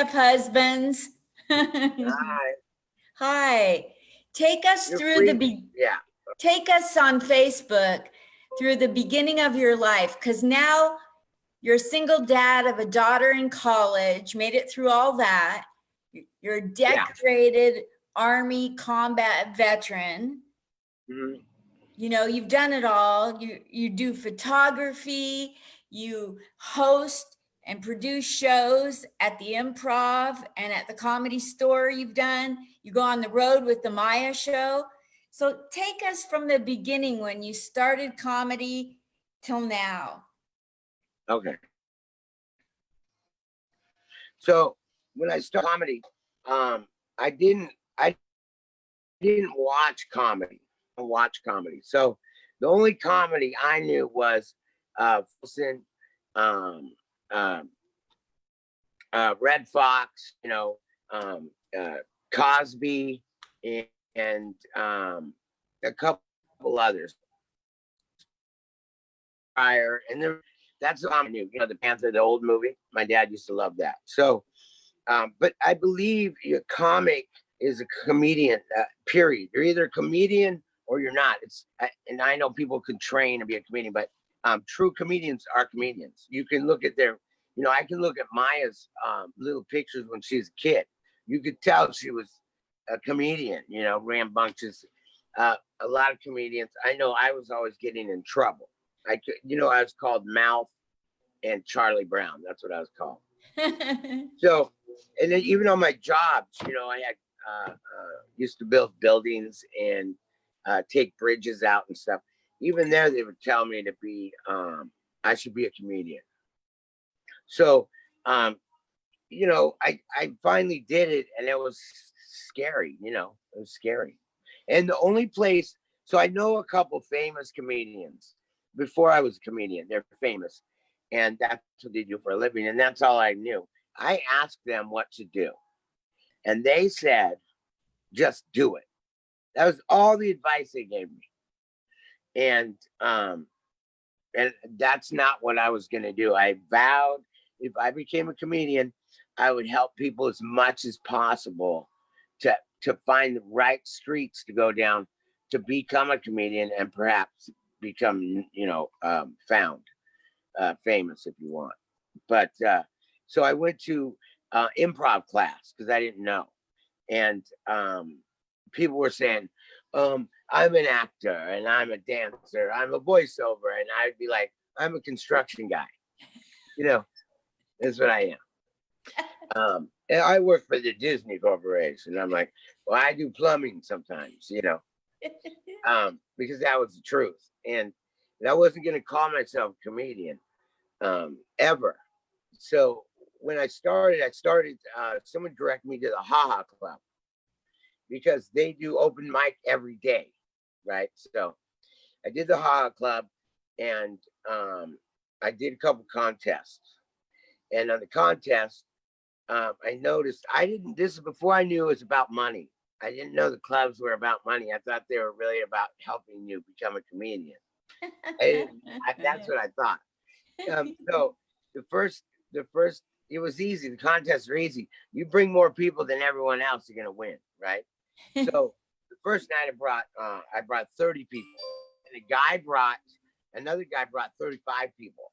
BFF husbands. Hi, Hi. Take us you're through free. Yeah. take us on Facebook through the beginning of your life, because now you're a single dad of a daughter in college, made it through all that. You're a Yeah. decorated Army combat veteran. Mhm. You know, you've done it all. You do photography, you host and produce shows at the Improv and at the Comedy Store. You've done, you go on the road with the Maya Show. So take us from the beginning when you started comedy till now. Okay. So when I started comedy, I didn't watch comedy. I watch comedy. So the only comedy I knew was Wilson, um, uh, Red Fox, um, uh, Cosby, and a couple others prior. And there, that's all I knew. You know, the Panther, the old movie. My dad used to love that. So, but I believe a comic is a comedian. Period. You're either a comedian or you're not. And I know people can train to be a comedian, but true comedians are comedians. You can look at their, I can look at Maya's little pictures when she was a kid. You could tell she was a comedian. Rambunctious. A lot of comedians. I know I was always getting in trouble. I was called Mouth and Charlie Brown. That's what I was called. So, and then even on my jobs, I had used to build buildings and take bridges out and stuff. Even there, they would tell me to be, I should be a comedian. So, I finally did it, and it was scary. It was scary. And the only place, so I know a couple famous comedians. Before I was a comedian, they're famous, and that's what they do for a living, and that's all I knew. I asked them what to do, and they said, "Just do it." That was all the advice they gave me, and that's not what I was going to do. I vowed if I became a comedian, I would help people as much as possible to find the right streets to go down to become a comedian and perhaps become, found famous if you want. But so I went to improv class because I didn't know, and people were saying, I'm an actor and I'm a dancer, I'm a voiceover, and I'd be like, I'm a construction guy. That's what I am. And I work for the Disney Corporation. I'm like, well, I do plumbing sometimes, because that was the truth. And I wasn't going to call myself a comedian ever. So when I started, someone directed me to the Ha Ha Club because they do open mic every day, right? So I did the Ha Ha Club, and I did a couple contests. And on the contest, I noticed this is before I knew it was about money. I didn't know the clubs were about money. I thought they were really about helping you become a comedian. That's what I thought. So the first, it was easy. The contests are easy. You bring more people than everyone else, you're gonna win, right? So the first night I brought 30 people, and another guy brought 35 people,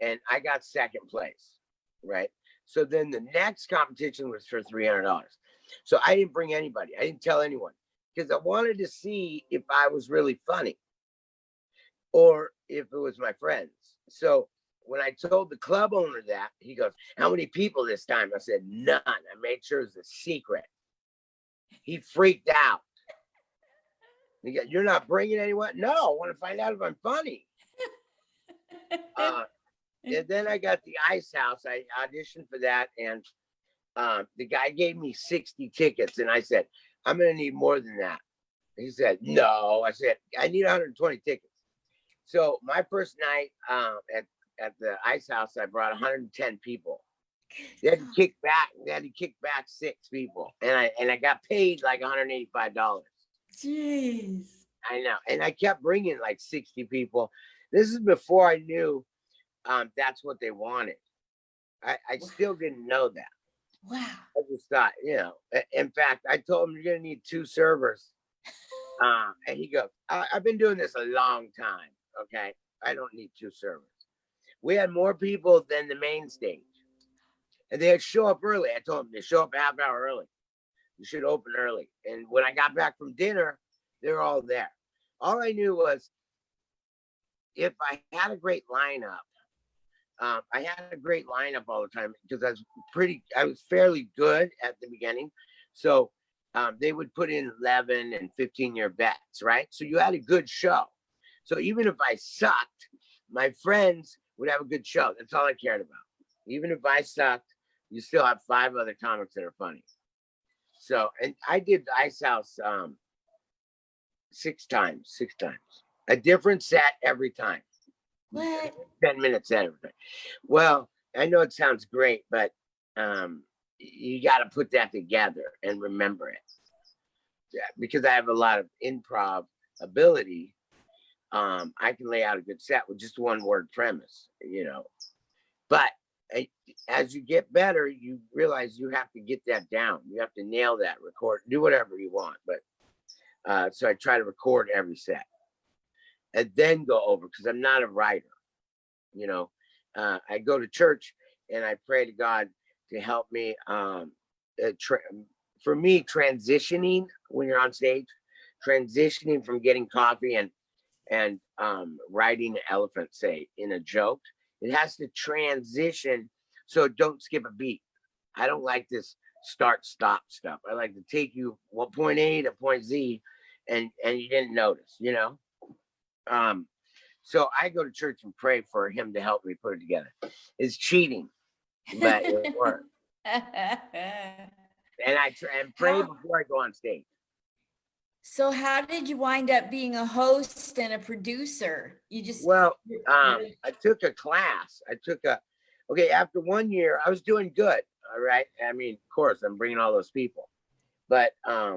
and I got second place, right? So then the next competition was for $300. So I didn't bring anybody. I didn't tell anyone because I wanted to see if I was really funny or if it was my friends. So when I told the club owner that, he goes, "How many people this time?" I said, "None." I made sure it was a secret. He freaked out. He goes, "You're not bringing anyone?" "No, I want to find out if I'm funny." And then I got the Ice House. I auditioned for that, and the guy gave me 60 tickets, and I said, "I'm going to need more than that." He said, "No." I said, "I need 120 tickets." So my first night at the Ice House, I brought 110 people. They had to kick back 6 people, and I got paid like $185. Jeez. I know, and I kept bringing like 60 people. This is before I knew that's what they wanted. I still didn't know that. Wow. I just thought, in fact, I told him you're going to need 2 servers. And he goes, I've been doing this a long time. Okay. I don't need 2 servers. We had more people than the main stage. And they'd show up early. I told them to show up a half hour early. You should open early. And when I got back from dinner, they were all there. All I knew was if I had a great lineup, I had a great lineup all the time because I was fairly good at the beginning. So they would put in 11 and 15-year vets, right? So you had a good show. So even if I sucked, my friends would have a good show. That's all I cared about. Even if I sucked, you still have 5 other comics that are funny. So, and I did the Ice House 6 times, a different set every time. What? 10-minute set every time. Well, I know it sounds great, but you got to put that together and remember it. Yeah, because I have a lot of improv ability. I can lay out a good set with just 1 word premise, But as you get better, you realize you have to get that down. You have to nail that, record, do whatever you want. But so I try to record every set and then go over because I'm not a writer. I go to church and I pray to God to help me. For me, transitioning when you're on stage, transitioning from getting coffee and riding an elephant, say, in a joke, it has to transition so don't skip a beat. I don't like this start stop stuff. I like to take you point A to point Z, and you didn't notice, So I go to church and pray for him to help me put it together. It's cheating, but it works. And I pray before I go on stage. So how did you wind up being a host and a producer? You just I took a class. After 1 year, I was doing good. All right. I mean, of course, I'm bringing all those people, but I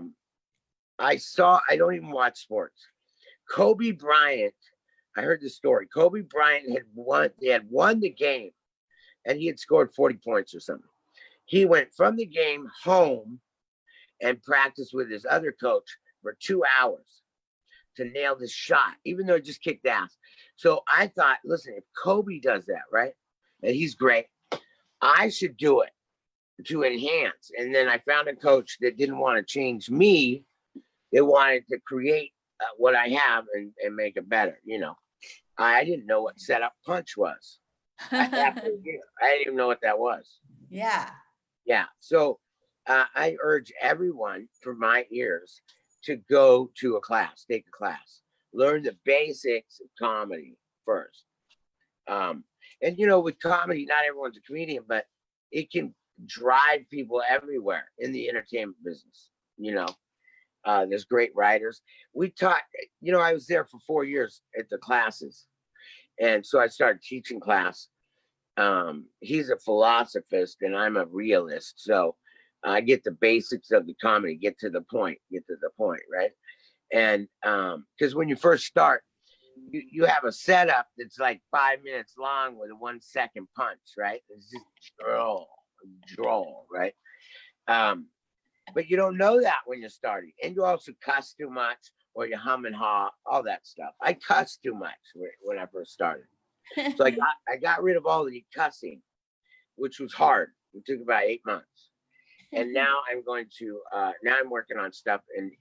don't even watch sports. Kobe Bryant, I heard the story. Kobe Bryant had won the game and he had scored 40 points or something. He went from the game home and practiced with his other coach for 2 hours to nail this shot, even though it just kicked ass. So I thought, listen, if Kobe does that, right, and he's great, I should do it to enhance. And then I found a coach that didn't want to change me. They wanted to create what I have and make it better. I didn't know what setup punch was. I didn't even know what that was. Yeah. Yeah. So I urge everyone for my ears to go to a class, take a class, learn the basics of comedy first. And with comedy, not everyone's a comedian, but it can drive people everywhere in the entertainment business. There's great writers. We taught, I was there for 4 years at the classes. And so I started teaching class. He's a philosophist and I'm a realist. So I get the basics of the comedy, get to the point, right? And because when you first start, you have a setup that's like 5 minutes long with a 1 second punch, right? It's just droll, right? But you don't know that when you're starting. And you also cuss too much or you hum and haw, all that stuff. I cussed too much when I first started. So I got rid of all the cussing, which was hard. It took about 8 months. And now I'm working on stuff and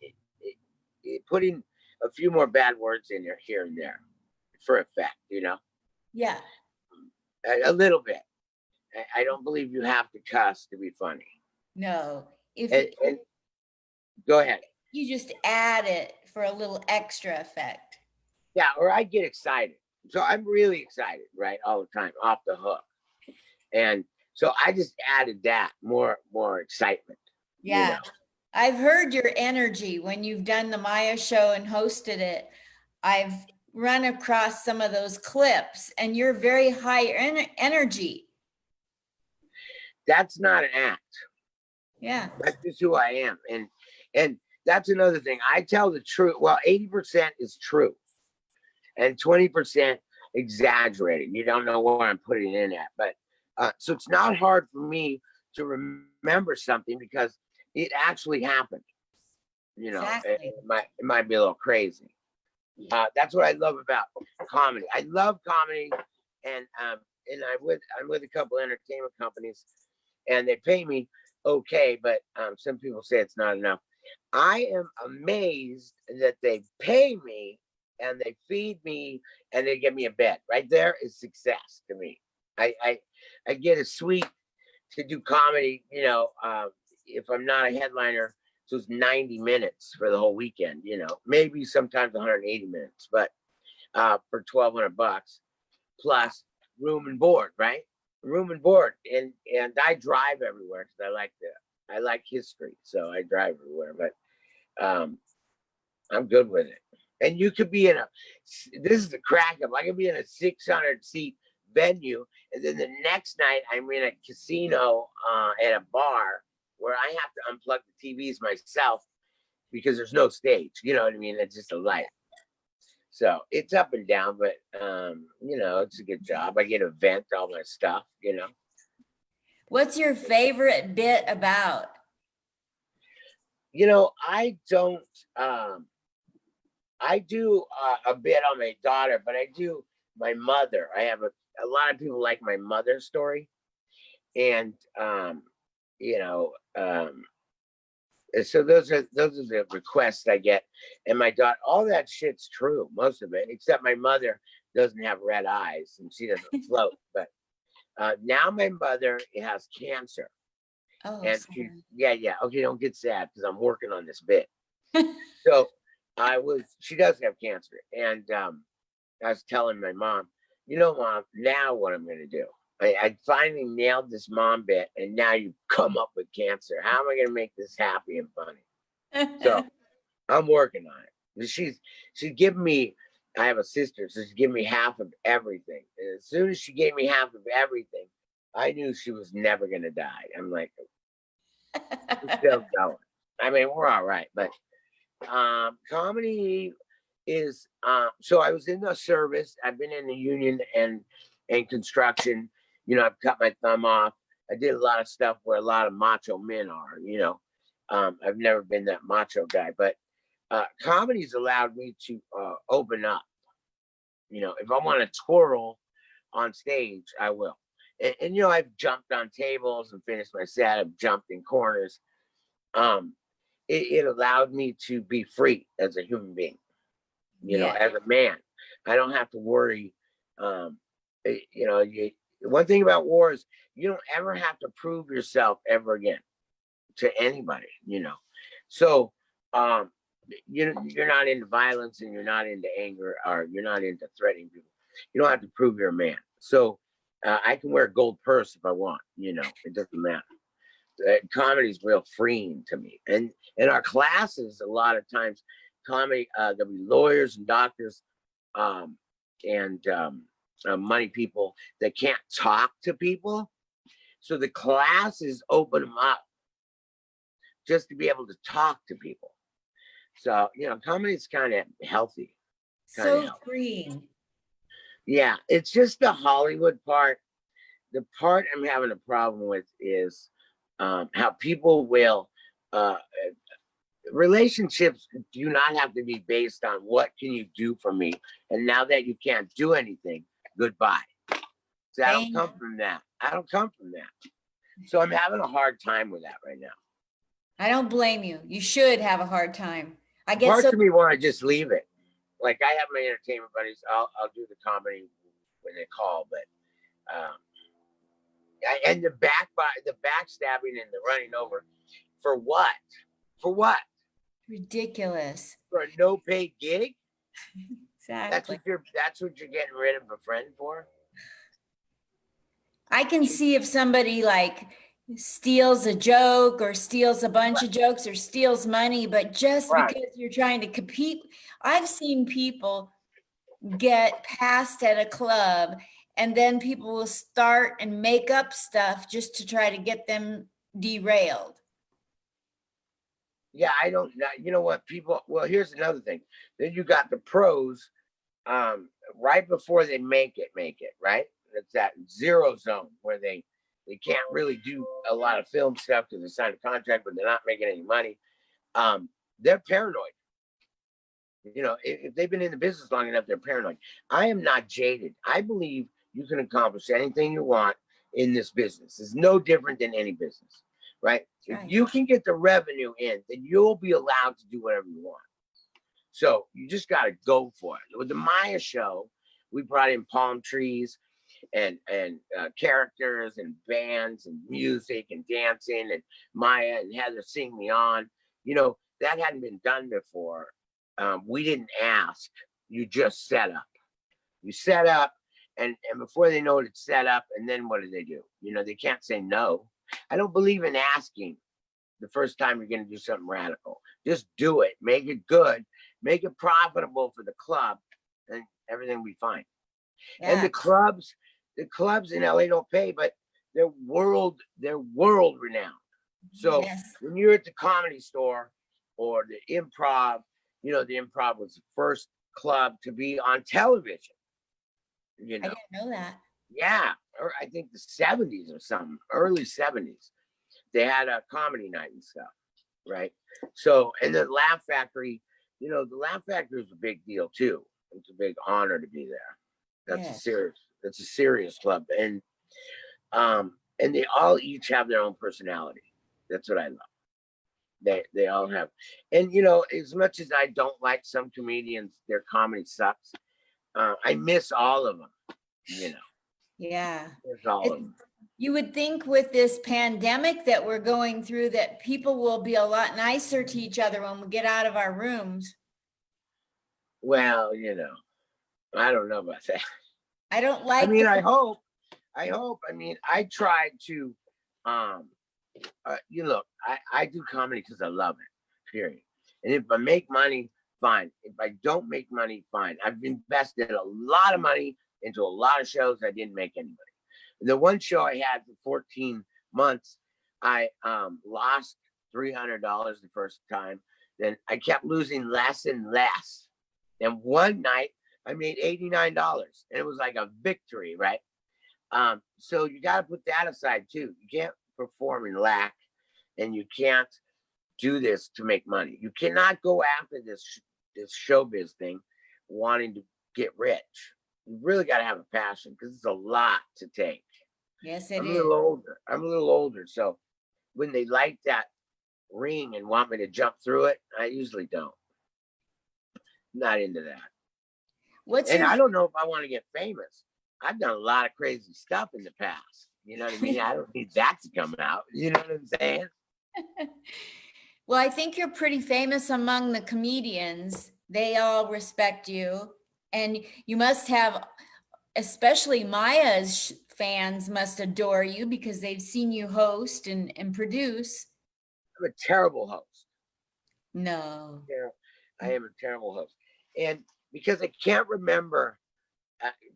putting a few more bad words in there here and there for effect, Yeah. A little bit. I don't believe you have to cuss to be funny. No. And go ahead. You just add it for a little extra effect. Yeah, or I get excited. So I'm really excited, right? All the time, off the hook. And so I just added that more excitement. Yeah. I've heard your energy when you've done the Maya show and hosted it. I've run across some of those clips and you're very high energy. That's not an act. Yeah. That's just who I am. And that's another thing. I tell the truth. Well, 80% is truth and 20% exaggerated. You don't know what I'm putting in at. But so it's not hard for me to remember remember something because it actually happened. You know, Exactly. it might be a little crazy. That's what I love about comedy. I love comedy, and I'm with a couple entertainment companies, and they pay me okay, but some people say it's not enough. I am amazed that they pay me and they feed me and they give me a bed. Right there is success to me. I get a suite to do comedy. You know, if I'm not a headliner, so it's 90 minutes for the whole weekend. You know, maybe sometimes 180 minutes, but for $1,200 plus room and board, right? Room and board, and I drive everywhere because I like history, so I drive everywhere. But I'm good with it. And you could be in a, this is the crack up. I could be in a 600 seat venue, and then the next night I'm in a casino at a bar where I have to unplug the TVs myself because there's no stage. You know what I mean? It's just a light. So it's up and down, but you know, it's a good job. I get to vent all my stuff, you know. What's your favorite bit about? You know, I don't I do a bit on my daughter, but I do my mother. I have a lot of people like my mother's story. And you know, so those are the requests I get. And my daughter, all that shit's true, most of it, except my mother doesn't have red eyes and she doesn't float. But now my mother has cancer. Oh, And sorry. yeah. Okay, don't get sad because I'm working on this bit. So she does have cancer. And I was telling my mom, you know, Mom, now what I'm going to do? I finally nailed this mom bit, and now you come up with cancer. How am I going to make this happy and funny? So I'm working on it. She's giving me, I have a sister, so she's giving me half of everything. And as soon as she gave me half of everything, I knew she was never going to die. I'm like, we're still going. I mean, we're all right, but comedy is so I was in the service. I've been in the union and construction. You know, I've cut my thumb off. I did a lot of stuff where a lot of macho men are, you know. I've never been that macho guy, but comedy's allowed me to open up. You know, if I want to twirl on stage, I will. And you know, I've jumped on tables and finished my set. I've jumped in corners. It allowed me to be free as a human being. You know, Yeah. as a man, I don't have to worry. You know, one thing about war is you don't ever have to prove yourself ever again to anybody, you know. So you're not into violence and you're not into anger or you're not into threatening people. You don't have to prove you're a man. So I can wear a gold purse if I want, you know, it doesn't matter. Comedy is real freeing to me. And in our classes, a lot of times comedy, there'll be lawyers and doctors and money people that can't talk to people. So the classes open them up just to be able to talk to people. So, you know, comedy is kind of healthy. So freeing. Yeah, it's just the Hollywood part. The part I'm having a problem with is how people will relationships do not have to be based on what can you do for me, and now that you can't do anything, goodbye. So I don't come from that. So I'm having a hard time with that right now. I don't blame you. You should have a hard time. I get Parts so of me want to just leave it. Like I have my entertainment buddies. I'll do the comedy when they call, but and the backstabbing and the running over for what? For what? ridiculous. For a no paid gig? Exactly. That's what you're getting rid of a friend for? I can see if somebody like steals a joke or steals a bunch of jokes or steals money, but just Right. because you're trying to compete, I've seen people get passed at a club and then people will start and make up stuff just to try to get them derailed. Yeah, I don't. You know what, people? Well, here's another thing. Then you got the pros. Right before they make it, right? It's that zero zone where they They can't really do a lot of film stuff because they signed a contract, but they're not making any money. They're paranoid. You know, if they've been in the business long enough, they're paranoid. I am not jaded. I believe you can accomplish anything you want in this business. It's no different than any business, right? If you can get the revenue in, then you'll be allowed to do whatever you want. So you just got to go for it. With the Maya show, we brought in palm trees and characters and bands and music and dancing, and Maya and Heather sing me on. You know, that hadn't been done before. We didn't ask. You just set up. You set up, and before they know it, it's set up. And then what do? You know, they can't say no. I don't believe in asking the first time you're going to do something radical. Just do it. Make it good. Make it profitable for the club, and everything will be fine. Yeah. And the clubs in LA don't pay, but they're world renowned. So yes. When you're at the Comedy Store or the Improv, you know, the Improv was the first club to be on television. You know, I didn't know that. Yeah, or I think the 70s or something, early 70s. They had a comedy night and stuff, right? So, and the Laugh Factory, you know, the Laugh Factory is a big deal too. It's a big honor to be there. That's a serious club, and they all each have their own personality. That's what I love. They all have, and you know, as much as I don't like some comedians, their comedy sucks. I miss all of them. You know. Yeah. Miss all of them. You would think with this pandemic that we're going through that people will be a lot nicer to each other when we get out of our rooms. Well, you know, I don't know about that. I don't like. I mean, I hope. I mean, I tried to, you know, I do comedy because I love it, period. And if I make money, fine. If I don't make money, fine. I've invested a lot of money into a lot of shows. I didn't make any money. The one show I had for 14 months, I lost $300 the first time. Then I kept losing less and less. And one night I made $89, and it was like a victory, right? So you got to put that aside too. You can't perform in lack, and you can't do this to make money. You cannot go after this showbiz thing wanting to get rich. You really got to have a passion because it's a lot to take. Yes, it is. I'm a little older. So when they light that ring and want me to jump through it, I usually don't. Not into that. I don't know if I want to get famous. I've done a lot of crazy stuff in the past. You know what I mean? I don't need that to come out. You know what I'm saying? Well, I think you're pretty famous among the comedians. They all respect you. And you must have, especially Maya's fans must adore you because they've seen you host and produce. I'm a terrible host. No. I am a terrible host. And because I can't remember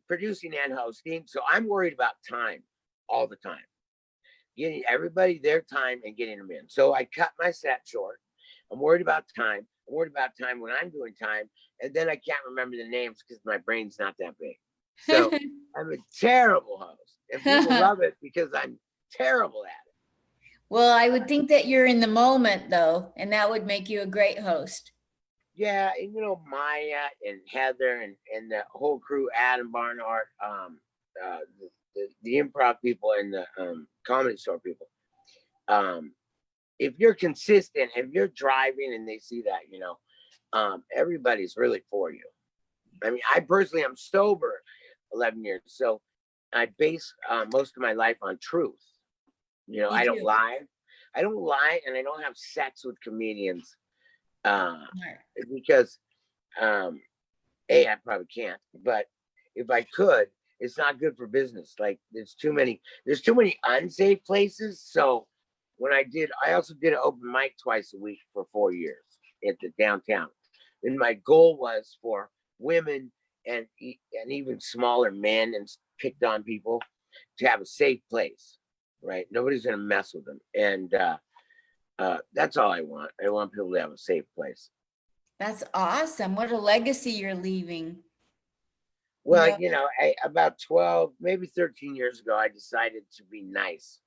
producing and hosting, so I'm worried about time all the time. Getting everybody their time and getting them in. So I cut my set short. I'm worried about time. I'm worried about time when I'm doing time. And then I can't remember the names because my brain's not that big. So I'm a terrible host. And people love it because I'm terrible at it. Well, I would think that you're in the moment though, and that would make you a great host. Yeah, and you know, Maya and Heather and the whole crew, Adam Barnhart, the Improv people and the Comedy Store people. If you're consistent, if you're driving and they see that, you know, everybody's really for you. I mean, I personally am sober 11 years, so I base most of my life on truth. You know, I don't lie, and I don't have sex with comedians because I probably can't. But if I could, it's not good for business. Like there's too many unsafe places. So when I also did an open mic twice a week for 4 years at the downtown, and my goal was for women and even smaller men and picked on people to have a safe place, right? Nobody's gonna mess with them, and that's all I want. I want people to have a safe place. That's awesome. What a legacy you're leaving. Well, about 12, maybe 13 years ago, I decided to be nice,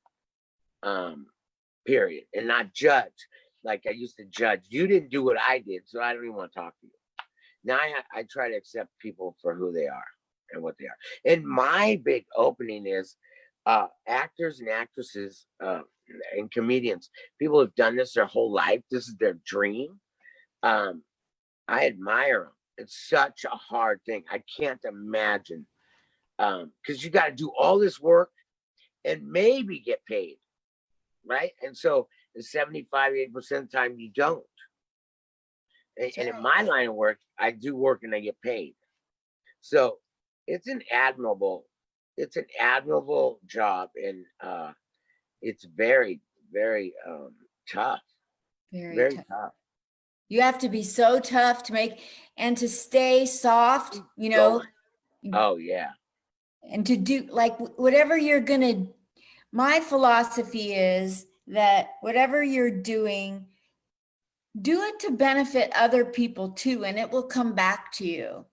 period, and not judge. Like I used to judge. You didn't do what I did, so I don't even want to talk to you. Now I try to accept people for who they are and what they are. And my big opening is actors and actresses and comedians. People have done this their whole life. This is their dream. I admire them. It's such a hard thing. I can't imagine because you got to do all this work and maybe get paid, right? And so the 75, 80% of the time you don't. And in my line of work, I do work and I get paid. So it's an admirable job, and it's very, very tough. Very tough. You have to be so tough to make and to stay soft, Oh yeah. and to do like whatever you're gonna. My philosophy is that whatever you're doing, do it to benefit other people too, and it will come back to you.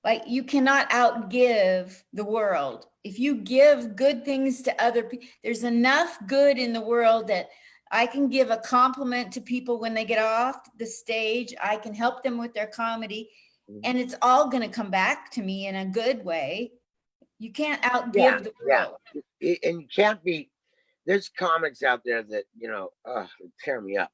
Like you cannot outgive the world. If you give good things to other people, there's enough good in the world that I can give a compliment to people when they get off the stage. I can help them with their comedy, and it's all going to come back to me in a good way. You can't outgive the world. And you can't be, there's comics out there that, tear me up.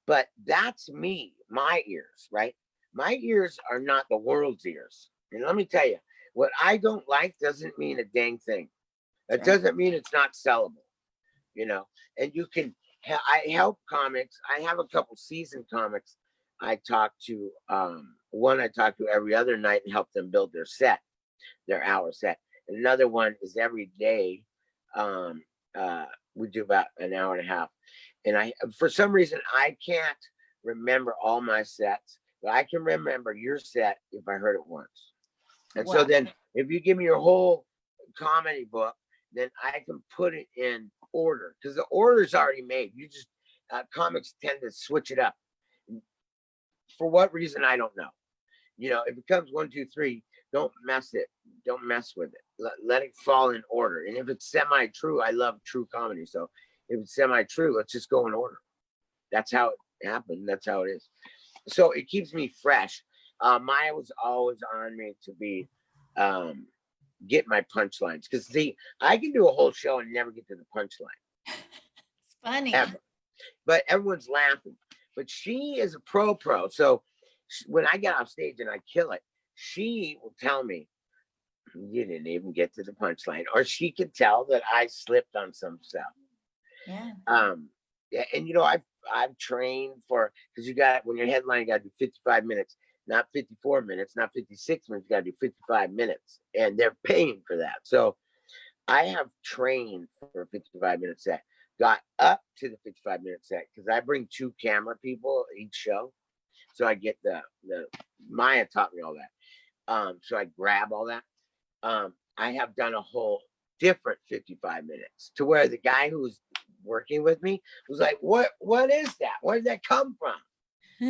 But that's me, my ears, right? My ears are not the world's ears. And let me tell you, what I don't like doesn't mean a dang thing. It doesn't mean it's not sellable, and you can, I help comics. I have a couple seasoned comics. I talk to, one I talk to every other night and help them build their hour set. And another one is every day. We do about an hour and a half. And for some reason, I can't remember all my sets, but I can remember your set if I heard it once. And so then if you give me your whole comedy book, then I can put it in order because the order is already made. You just, comics tend to switch it up. For what reason, I don't know. If it comes 1, 2, 3, don't mess with it. Let it fall in order. And if it's semi-true, I love true comedy. So if it's semi-true, let's just go in order. That's how it happened. That's how it is. So it keeps me fresh. Maya was always on me to be get my punchlines because I can do a whole show and never get to the punchline. It's funny. Ever. But everyone's laughing. But she is a pro. So when I get off stage and I kill it, she will tell me, you didn't even get to the punchline. Or she could tell that I slipped on some stuff. Yeah. And I've trained for, because when you're headlining, you got to do 55 minutes, not 54 minutes, not 56 minutes, you got to do 55 minutes. And they're paying for that. So I have trained for a 55-minute set, got up to the 55-minute set because I bring 2 camera people each show. So I get the Maya taught me all that. So I grab all that. I have done a whole different 55 minutes to where the guy who was working with me was like, what is that? Where did that come from?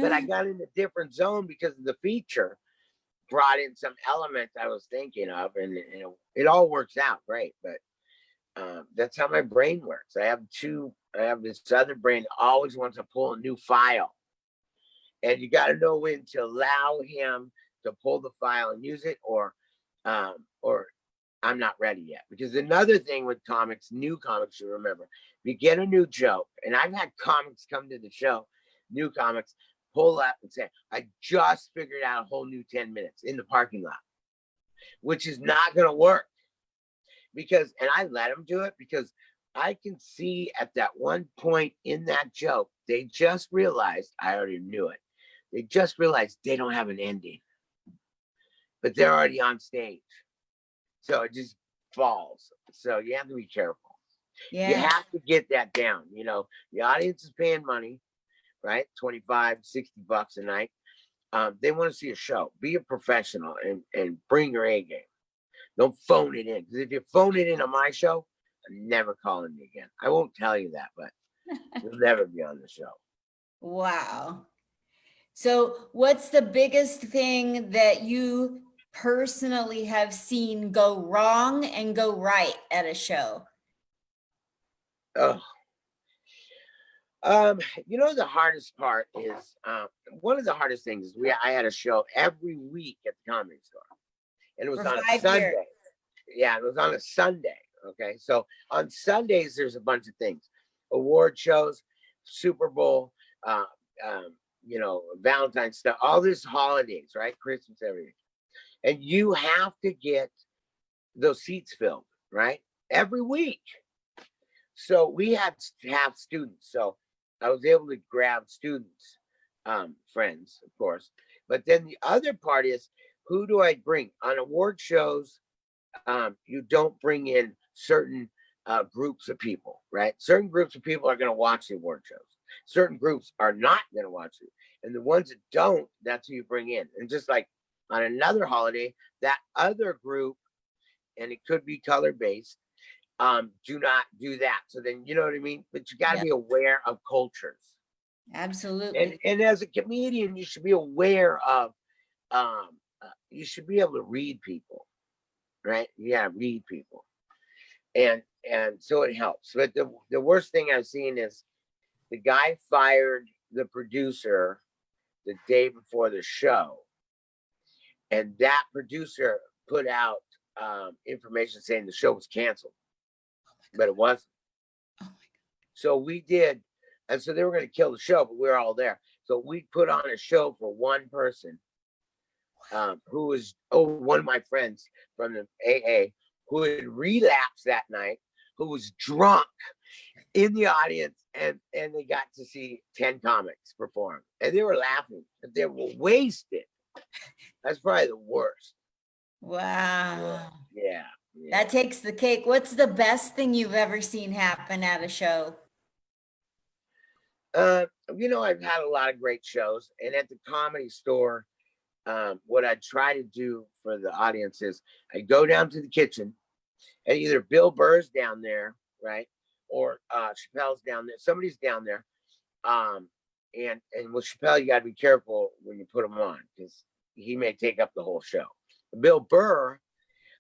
But I got in a different zone because of the feature brought in some element I was thinking of, and it all works out great. But that's how my brain works. I have this other brain that always wants to pull a new file. And you got to know when to allow him to pull the file and use it, or I'm not ready yet. Because another thing with comics, new comics, you remember, if you get a new joke, and I've had comics come to the show, new comics, pull up and say, I just figured out a whole new 10 minutes in the parking lot, which is not going to work. And I let them do it because I can see at that one point in that joke, they just realized, I already knew it. They just realized they don't have an ending, but they're already on stage. So it just falls. So you have to be careful. Yeah. You have to get that down. The audience is paying money, right? 25, 60 bucks a night. They want to see a show. Be a professional and bring your A game. Don't phone it in. Because if you phone it in on my show, I'm never calling you again. I won't tell you that, but you'll never be on the show. Wow. So what's the biggest thing that you personally have seen go wrong and go right at a show? Oh, the hardest part is one of the hardest things is I had a show every week at the Comedy Store, and it was For on a 5 years. Sunday. Yeah, it was on a Sunday. Okay, so on Sundays there's a bunch of things, award shows, Super Bowl, uh, um, Valentine's stuff, all these holidays, right? Christmas, everything, and you have to get those seats filled, right? Every week. So we had to have students. So I was able to grab students, friends, of course. But then the other part is, who do I bring on award shows? You don't bring in certain groups of people, right? Certain groups of people are going to watch the award shows. Certain groups are not going to watch it. And the ones that don't, that's who you bring in. And just like on another holiday, that other group, and it could be color based, do not do that. So then, you know what I mean? But you got to Yeah, be aware of cultures. absolutely. And as a comedian, you should be aware of, you should be able to read people, right? Yeah, read people. And so it helps. But the worst thing I've seen is the guy fired the producer the day before the show, and that producer put out information saying the show was canceled, but it wasn't. Oh my So we did, and so they were going to kill the show, but we were all there. So we put on a show for one person, who was one of my friends from the AA, who had relapsed that night, who was drunk in the audience, and they got to see 10 comics perform, and they were laughing, but they were wasted. That's probably the worst. Wow. Yeah, yeah. That takes the cake. What's the best thing you've ever seen happen at a show? I've had a lot of great shows, and at the Comedy Store, what I try to do for the audience is I go down to the kitchen, and either Bill Burr's down there, right, or Chappelle's down there. Somebody's down there, and with Chappelle, you got to be careful when you put him on, because he may take up the whole show. Bill Burr,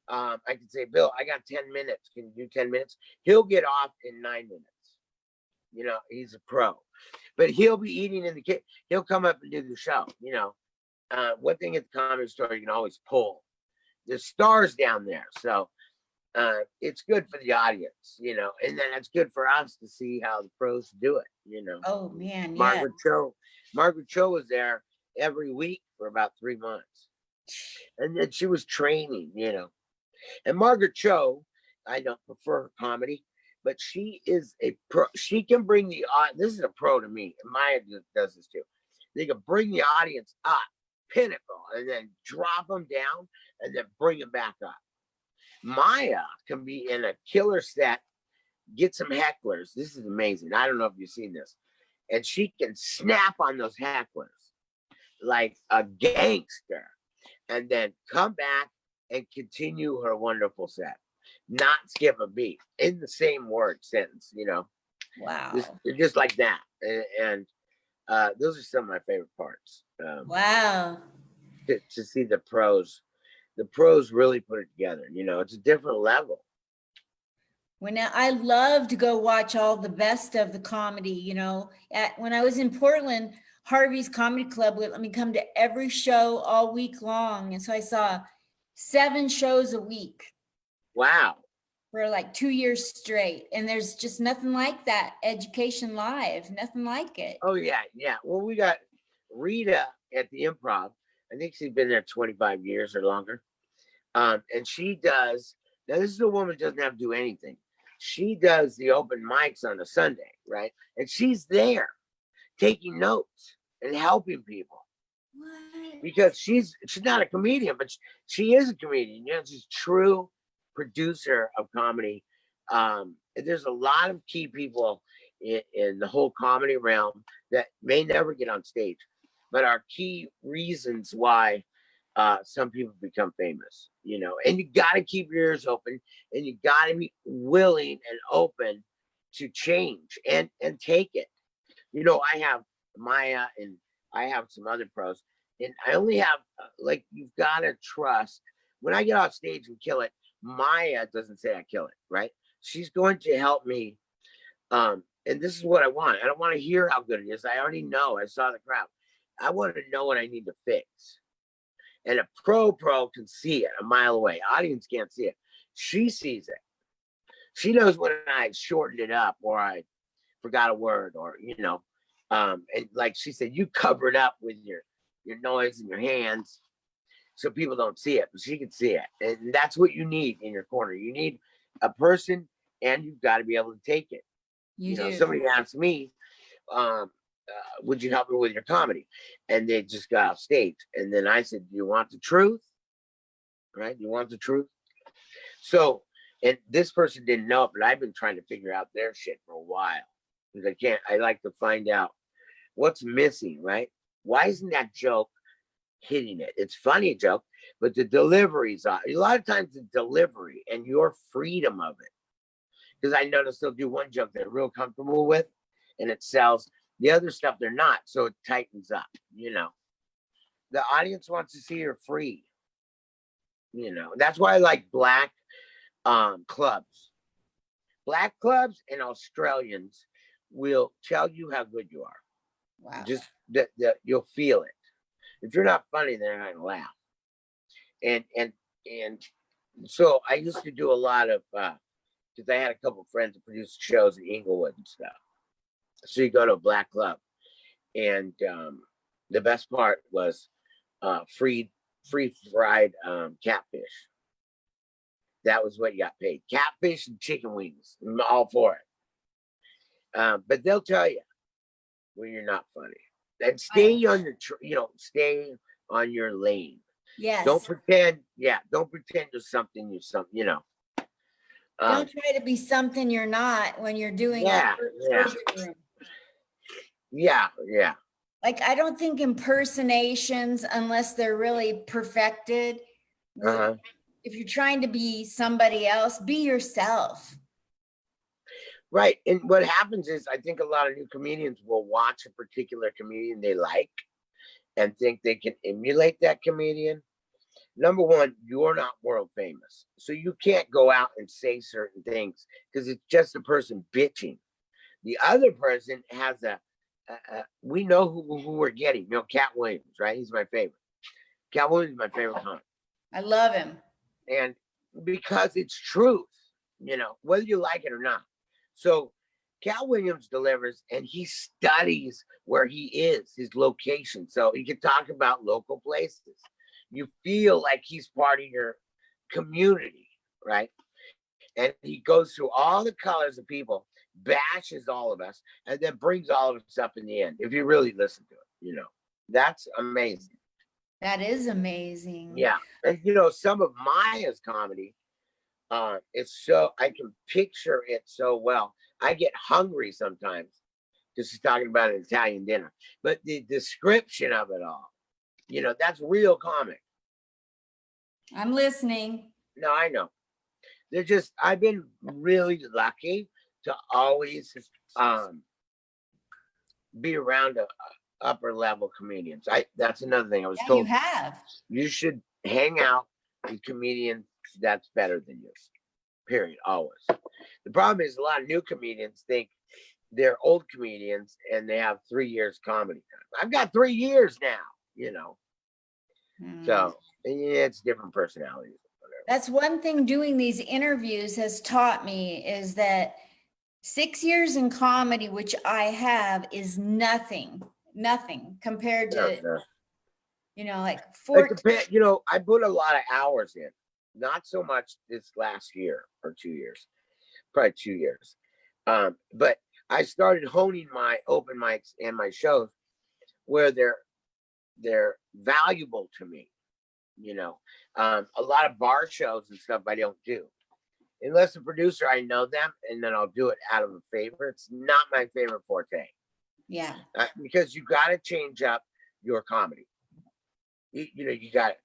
I can say, Bill, I got 10 minutes. Can you do 10 minutes? He'll get off in 9 minutes. He's a pro, but he'll be eating in the kitchen. He'll come up and do the show. One thing at the Comedy Store, you can always pull the stars down there. So it's good for the audience, and then it's good for us to see how the pros do it. Oh man, yeah. Margaret Cho was there every week for about 3 months, and then she was training, and Margaret Cho, I don't prefer her comedy, but she is a pro. She can bring this is a pro to me. Maya does this too. They can bring the audience up, pinnacle, and then drop them down, and then bring them back up. Maya can be in a killer set, get some hecklers. This is amazing. I don't know if you've seen this. And she can snap on those hecklers like a gangster, and then come back and continue her wonderful set. Not skip a beat in the same word sentence, Wow. just like that. And those are some of my favorite parts. Wow. To see the pros really put it together. It's a different level. I love to go watch all the best of the comedy, when I was in Portland, Harvey's Comedy Club would let me come to every show all week long. And so I saw 7 shows a week. Wow. For like 2 years straight. And there's just nothing like that. Education Live, nothing like it. Oh, yeah. Yeah. Well, we got Rita at the Improv. I think she's been there 25 years or longer. And she does, now this is a woman who doesn't have to do anything. She does the open mics on a Sunday, right? And she's there taking notes and helping people. What? Because she's not a comedian, but she is a comedian. She's a true producer of comedy. There's a lot of key people in the whole comedy realm that may never get on stage, but are key reasons why some people become famous, and you got to keep your ears open, and you got to be willing and open to change and take it. I have Maya, and I have some other pros. And I only have like, you've got to trust. When I get off stage and kill it, Maya doesn't say I kill it, right? She's going to help me. And this is what I want. I don't want to hear how good it is. I already know. I saw the crowd. I want to know what I need to fix. And a pro can see it a mile away. Audience can't see it. She sees it. She knows when I shortened it up or I forgot a word or, and like she said, you cover it up with your noise and your hands so people don't see it, but she can see it. And that's what you need in your corner. You need a person and you've got to be able to take it. You do. Somebody asked me, would you help me with your comedy? And they just got off stage. And then I said, do you want the truth? Right? You want the truth? So, and this person didn't know it, but I've been trying to figure out their shit for a while. Because I like to find out what's missing, right? Why isn't that joke hitting it? It's funny joke, but the delivery's off. A lot of times the delivery and your freedom of it. Because I noticed they'll do one joke they're real comfortable with and it sells. The other stuff they're not, so it tightens up, The audience wants to see you're free. That's why I like black clubs. Black clubs and Australians will tell you how good you are. Wow. Just that you'll feel it. If you're not funny, they're not gonna laugh. And so I used to do a lot of because I had a couple of friends that produced shows in Inglewood and stuff. So you go to a black club, and the best part was free fried catfish. That was what you got paid. Catfish and chicken wings. I'm all for it. But they'll tell you when you're not funny. And stay on your, stay on your lane. Yes. Don't pretend. Yeah, don't pretend you're something. You're something. Don't try to be something you're not when you're doing Yeah. Like, I don't think impersonations, unless they're really perfected, if you're trying to be somebody else, be yourself. Right. And what happens is I think a lot of new comedians will watch a particular comedian they like and think they can emulate that comedian. Number one, you're not world famous. So you can't go out and say certain things because it's just a person bitching. The other person has we know who we're getting. Cat Williams, right? He's my favorite. Cat Williams is my favorite comic. I love him. And because it's truth, whether you like it or not. So Cat Williams delivers and he studies where he is, his location. So he can talk about local places. You feel like he's part of your community, right? And he goes through all the colors of people, bashes all of us, and then brings all of us up in the end. If you really listen to it, that's amazing. That is amazing. Yeah. And, some of Maya's comedy, it's so, I can picture it so well. I get hungry sometimes because she's talking about an Italian dinner, but the description of it all, that's real comic. I'm listening. No, I know. I've been really lucky to always be around upper level comedians. That's another thing I was told. You have. You should hang out with comedians that's better than you. Period. Always. The problem is a lot of new comedians think they're old comedians and they have 3 years comedy time. I've got 3 years now, So it's different personalities. That's one thing doing these interviews has taught me, is that 6 years in comedy, which I have, is nothing compared to, like 14. I put a lot of hours in, not so much this last year or 2 years, probably 2 years. But I started honing my open mics and my shows where they're valuable to me. A lot of bar shows and stuff I don't do unless the producer, I know them, and then I'll do it out of a favor. It's not my favorite forte. Yeah. Because you got to change up your comedy. You got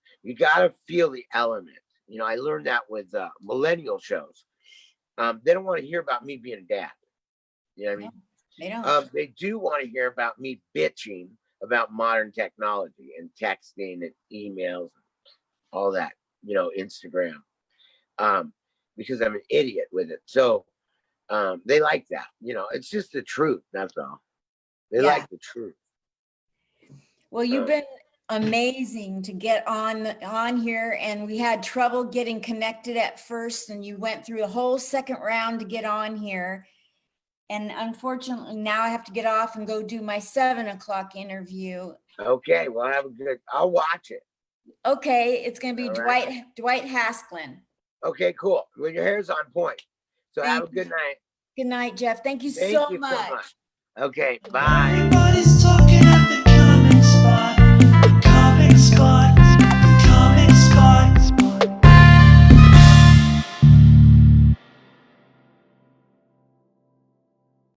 to feel the element. I learned that with millennial shows. They don't want to hear about me being a dad. You know what I mean? They don't. They do want to hear about me bitching about modern technology and texting and emails, all that, you know, Instagram, because I'm an idiot with it. So they like that, you know, it's just the truth. That's all. They Yeah. like the truth. Well, you've been amazing to get on here, and we had trouble getting connected at first, and you went through the whole second round to get on here. And unfortunately, now I have to get off and go do my 7 o'clock interview. Okay, well, I'll watch it. Okay, it's going to be All right. Dwight Hasklin. Okay, cool. Well, your hair's on point. So have a Thank good night. Good night, Jeff. Thank you Thank so you much. so much. Okay, bye. Everybody's talking at the comic spot. The comic spot.